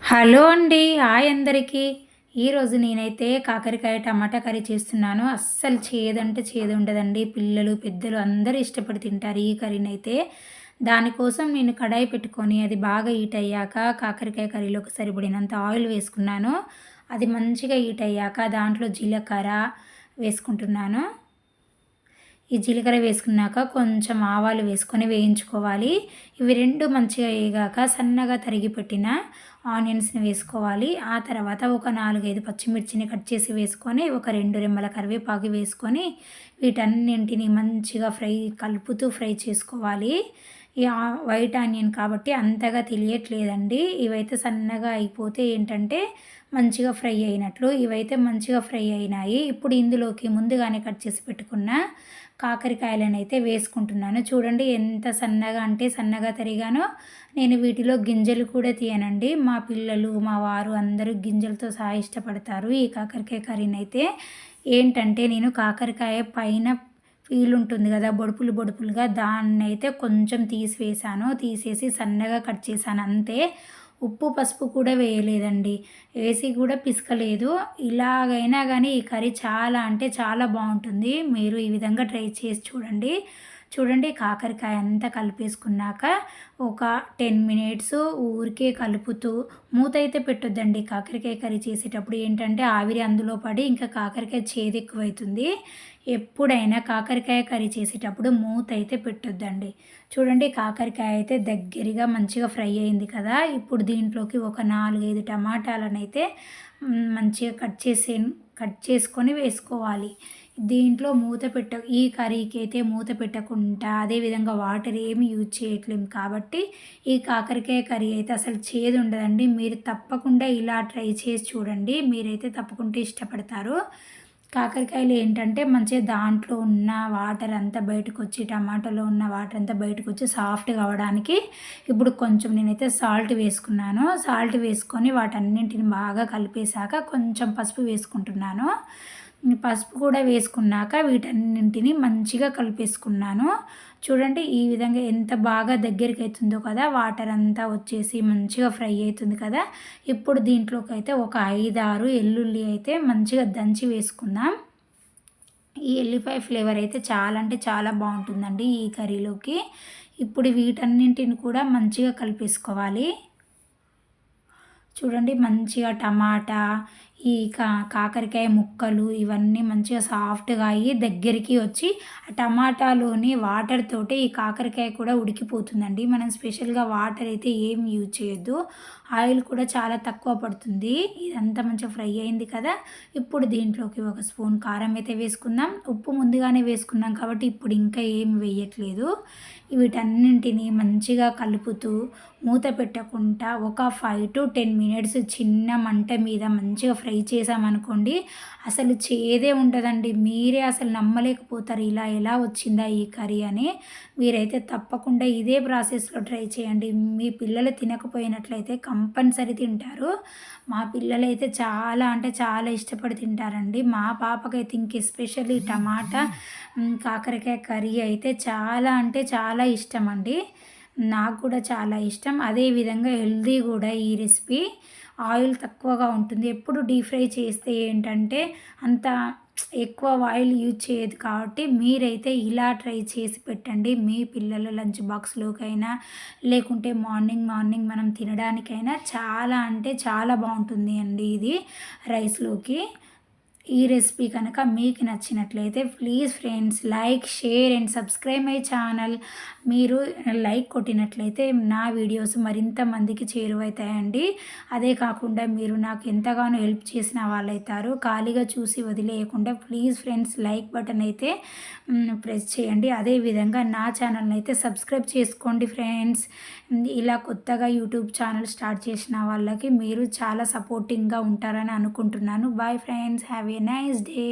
Hello అండి. Hi అందరికీ. ఈరోజు నేనైతే కాకరకాయ టమాటా కర్రీ చేస్తున్నాను. అస్సలు చేదంటే చేదు ఉండదండి. పిల్లలు, పెద్దలు అందరూ ఇష్టపడి తింటారు ఈ కర్రీనైతే. దానికోసం నేను కడాయి పెట్టుకొని అది బాగా హీట్ అయ్యాక కాకరకాయ కర్రీలోకి సరిపడినంత ఆయిల్ వేసుకున్నాను. అది మంచిగా హీట్ అయ్యాక దాంట్లో జీలకర్ర వేసుకుంటున్నాను. ఈ జీలకర్ర వేసుకున్నాక కొంచెం ఆవాలు వేసుకొని వేయించుకోవాలి. ఇవి 2 మంచిగా వేగాక సన్నగా తరిగి పెట్టిన ఆనియన్స్‌ని వేసుకోవాలి. ఆ తర్వాత ఒక 4, 5 పచ్చిమిర్చిని కట్ చేసి వేసుకొని, ఒక 2 రెమ్మల కరివేపాకు వేసుకొని, వీటన్నింటిని మంచిగా కలుపుతూ ఫ్రై చేసుకోవాలి. ఈ వైట్ ఆనియన్ కాబట్టి అంతగా తెలియట్లేదండి. ఇవైతే సన్నగా అయిపోతే ఏంటంటే మంచిగా ఫ్రై అయినట్లు. ఇవైతే మంచిగా ఫ్రై అయినాయి. ఇప్పుడు ఇందులోకి ముందుగానే కట్ చేసి పెట్టుకున్న కాకరకాయలనైతే వేసుకుంటున్నాను. చూడండి ఎంత సన్నగా అంటే సన్నగా తరిగానో. నేను వీటిలో గింజలు కూడా తీయనండి. మా పిల్లలు, మా వారు అందరూ గింజలతో సహా ఇష్టపడతారు ఈ కాకరకాయ కర్రీనైతే. ఏంటంటే నేను కాకరకాయ పైన పీల్ ఉంటుంది కదా, బొడుపులు బొడుపులుగా, దాన్నైతే కొంచెం తీసివేశాను. తీసేసి సన్నగా కట్ చేశాను అంతే. ఉప్పు, పసుపు కూడా వేయలేదండి. వేసి కూడా పిసకలేదు. ఇలాగైనా కానీ ఈ కర్రీ చాలా అంటే చాలా బాగుంటుంది. మీరు ఈ విధంగా ట్రై చేసి చూడండి. చూడండి కాకరకాయ అంతా కలిపేసుకున్నాక ఒక 10 మినిట్స్ ఊరికే కలుపుతూ, మూత అయితే పెట్టొద్దండి కాకరకాయ కర్రీ చేసేటప్పుడు. ఏంటంటే ఆవిరి అందులో పడి ఇంకా కాకరకాయ చేదు ఎక్కువైతుంది. ఎప్పుడైనా కాకరకాయ కర్రీ చేసేటప్పుడు మూత అయితే పెట్టొద్దండి. చూడండి కాకరకాయ అయితే దగ్గరగా మంచిగా ఫ్రై అయింది కదా. ఇప్పుడు దీంట్లోకి ఒక 4, 5 టమాటాలనైతే మంచిగా కట్ చేసుకొని వేసుకోవాలి. దీంట్లో ఈ కర్రీకి అయితే మూత పెట్టకుండా, అదేవిధంగా వాటర్ ఏమి యూజ్ చేయట్లేము కాబట్టి ఈ కాకరకాయ కర్రీ అయితే అసలు చేదు ఉండదండి. మీరు తప్పకుండా ఇలా ట్రై చేసి చూడండి. మీరైతే తప్పకుండా ఇష్టపడతారు. కాకరకాయలు ఏంటంటే మంచిగా దాంట్లో ఉన్న వాటర్ అంతా బయటకొచ్చి, టమాటాలో ఉన్న వాటర్ అంతా బయటకొచ్చి సాఫ్ట్‌గా అవ్వడానికి ఇప్పుడు కొంచెం నేనైతే సాల్ట్ వేసుకున్నాను. సాల్ట్ వేసుకొని వాటన్నింటిని బాగా కలిపేసాక కొంచెం పసుపు వేసుకుంటున్నాను. పసుపు కూడా వేసుకున్నాక వీటన్నింటిని మంచిగా కలిపేసుకున్నాను. చూడండి ఈ విధంగా ఎంత బాగా దగ్గరికి అవుతుందో కదా, వాటర్ అంతా వచ్చేసి మంచిగా ఫ్రై అవుతుంది కదా. ఇప్పుడు దీంట్లోకైతే ఒక 5, 6 ఎల్లుల్లి అయితే మంచిగా దంచి వేసుకుందాం. ఈ ఎల్లిపాయ ఫ్లేవర్ అయితే చాలా అంటే చాలా బాగుంటుందండి ఈ కర్రీలోకి. ఇప్పుడు వీటన్నింటిని కూడా మంచిగా కలిపేసుకోవాలి. చూడండి మంచిగా టమాటా, ఈ కాకరకాయ ముక్కలు ఇవన్నీ మంచిగా సాఫ్ట్‌గా అయ్యి దగ్గరికి వచ్చి, ఆ టమాటాలోని వాటర్ తోటి ఈ కాకరకాయ కూడా ఉడికిపోతుందండి. మనం స్పెషల్‌గా వాటర్ అయితే ఏం యూజ్ చేయొద్దు. ఆయిల్ కూడా చాలా తక్కువ పడుతుంది. ఇదంతా మంచిగా ఫ్రై అయింది కదా. ఇప్పుడు దీంట్లోకి ఒక స్పూన్ కారం అయితే వేసుకుందాం. ఉప్పు ముందుగానే వేసుకున్నాం కాబట్టి ఇప్పుడు ఇంకా ఏం వేయట్లేదు. వీటన్నింటిని మంచిగా కలుపుతూ మూత పెట్టకుండా ఒక 5-10 మినిట్స్ చిన్న మంట మీద మంచిగా ఫ్రై చేసామనుకోండి, అసలు చేదే ఉండదండి. మీరే అసలు నమ్మలేకపోతారు ఇలా ఎలా వచ్చిందా ఈ కర్రీ అని. మీరైతే తప్పకుండా ఇదే ప్రాసెస్‌లో ట్రై చేయండి. మీ పిల్లలు తినకపోయినట్లయితే కంపల్సరీ తింటారు. మా పిల్లలైతే చాలా అంటే చాలా ఇష్టపడి తింటారండి. మా పాపకైతే ఎస్పెషల్లీ టమాటా, కాకరకాయ కర్రీ అయితే చాలా అంటే చాలా ఇష్టమండి. నాకు కూడా చాలా ఇష్టం. అదేవిధంగా హెల్తీ కూడా ఈ రెసిపీ. ఆయిల్ తక్కువగా ఉంటుంది. ఎప్పుడు డీప్ ఫ్రై చేస్తే ఏంటంటే అంత ఎక్కువ ఆయిల్ యూజ్ చేయదు కాబట్టి మీరైతే ఇలా ట్రై చేసి పెట్టండి. మీ పిల్లల లంచ్ బాక్స్‌లోకైనా, లేకుంటే మార్నింగ్ మనం తినడానికైనా చాలా అంటే చాలా బాగుంటుంది అండి ఇది రైస్‌లోకి. ఈ రెసిపీ కనుక మీకు నచ్చినట్లయితే please friends like, share and subscribe my channel. మీరు లైక్ కొట్టినట్లయితే నా వీడియోస్ మరింత మందికి చేరువవుతాయండి. అదే కాకుండా మీరు నాకు ఎంతగానో హెల్ప్ చేసిన వాళ్ళైతారు. ఖాళీగా చూసి వదిలేయకుండా ప్లీజ్ ఫ్రెండ్స్ లైక్ బటన్ అయితే ప్రెస్ చేయండి. అదేవిధంగా నా ఛానల్ని అయితే సబ్స్క్రైబ్ చేసుకోండి ఫ్రెండ్స్. ఇలా కొత్తగా యూట్యూబ్ ఛానల్ స్టార్ట్ చేసిన వాళ్ళకి మీరు చాలా సపోర్టింగ్గా ఉంటారని అనుకుంటున్నాను. Bye friends, have a nice day.